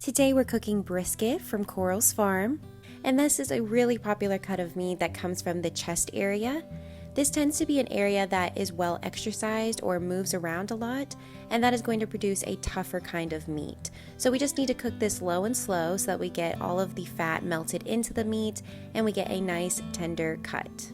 Today we're cooking brisket from Coral's farm, and this is a really popular cut of meat that comes from the chest area. This tends to be an area that is well exercised or moves around a lot, and that is going to produce a tougher kind of meat. So we just need to cook this low and slow so that we get all of the fat melted into the meat and we get a nice tender cut.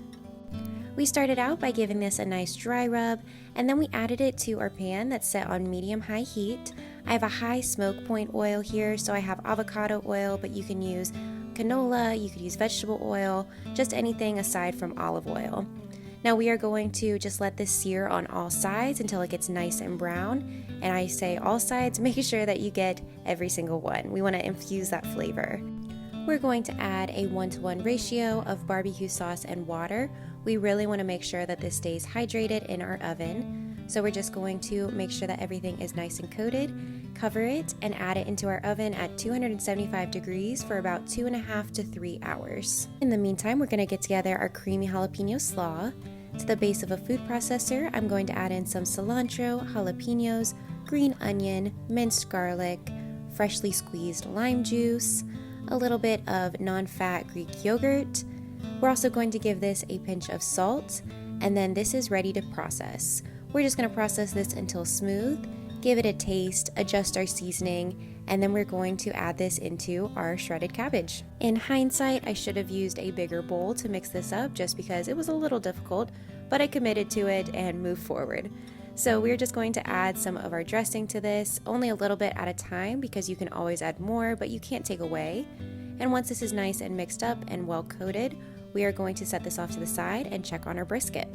We started out by giving this a nice dry rub, and then we added it to our pan that's set on medium-high heat. I have a high smoke point oil here, so I have avocado oil, but you can use canola, you could use vegetable oil, just anything aside from olive oil. Now we are going to just let this sear on all sides until it gets nice and brown. And I say all sides, make sure that you get every single one. We want to infuse that flavor. We're going to add a 1-to-1 ratio of barbecue sauce and water. We really want to make sure that this stays hydrated in our oven. So we're just going to make sure that everything is nice and coated, cover it, and add it into our oven at 275 degrees for about 2.5 to 3 hours. In the meantime, we're going to get together our creamy jalapeno slaw. To the base of a food processor, I'm going to add in some cilantro, jalapenos, green onion, minced garlic, freshly squeezed lime juice, a little bit of non-fat Greek yogurt. We're also going to give this a pinch of salt, and then this is ready to process. We're just going to process this until smooth, give it a taste, adjust our seasoning, and then we're going to add this into our shredded cabbage. In hindsight, I should have used a bigger bowl to mix this up just because it was a little difficult, but I committed to it and moved forward. So we're just going to add some of our dressing to this, only a little bit at a time because you can always add more, but you can't take away. And once this is nice and mixed up and well coated, we are going to set this off to the side and check on our brisket.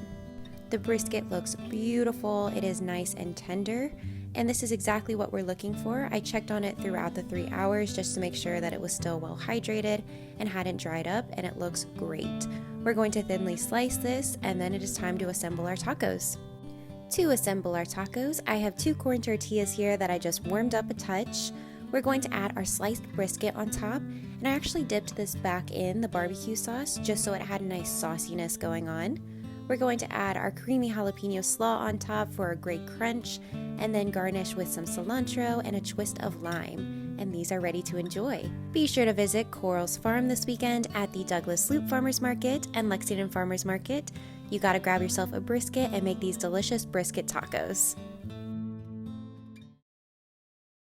The brisket looks beautiful, it is nice and tender, and this is exactly what we're looking for. I checked on it throughout the 3 hours just to make sure that it was still well hydrated and hadn't dried up, and it looks great. We're going to thinly slice this, and then it is time to assemble our tacos. To assemble our tacos, I have 2 corn tortillas here that I just warmed up a touch. We're going to add our sliced brisket on top, and I actually dipped this back in the barbecue sauce just so it had a nice sauciness going on. We're going to add our creamy jalapeno slaw on top for a great crunch, and then garnish with some cilantro and a twist of lime, and these are ready to enjoy. Be sure to visit Coral's farm this weekend at the Douglas Loop Farmers Market and Lexington Farmers Market. You gotta grab yourself a brisket and make these delicious brisket tacos.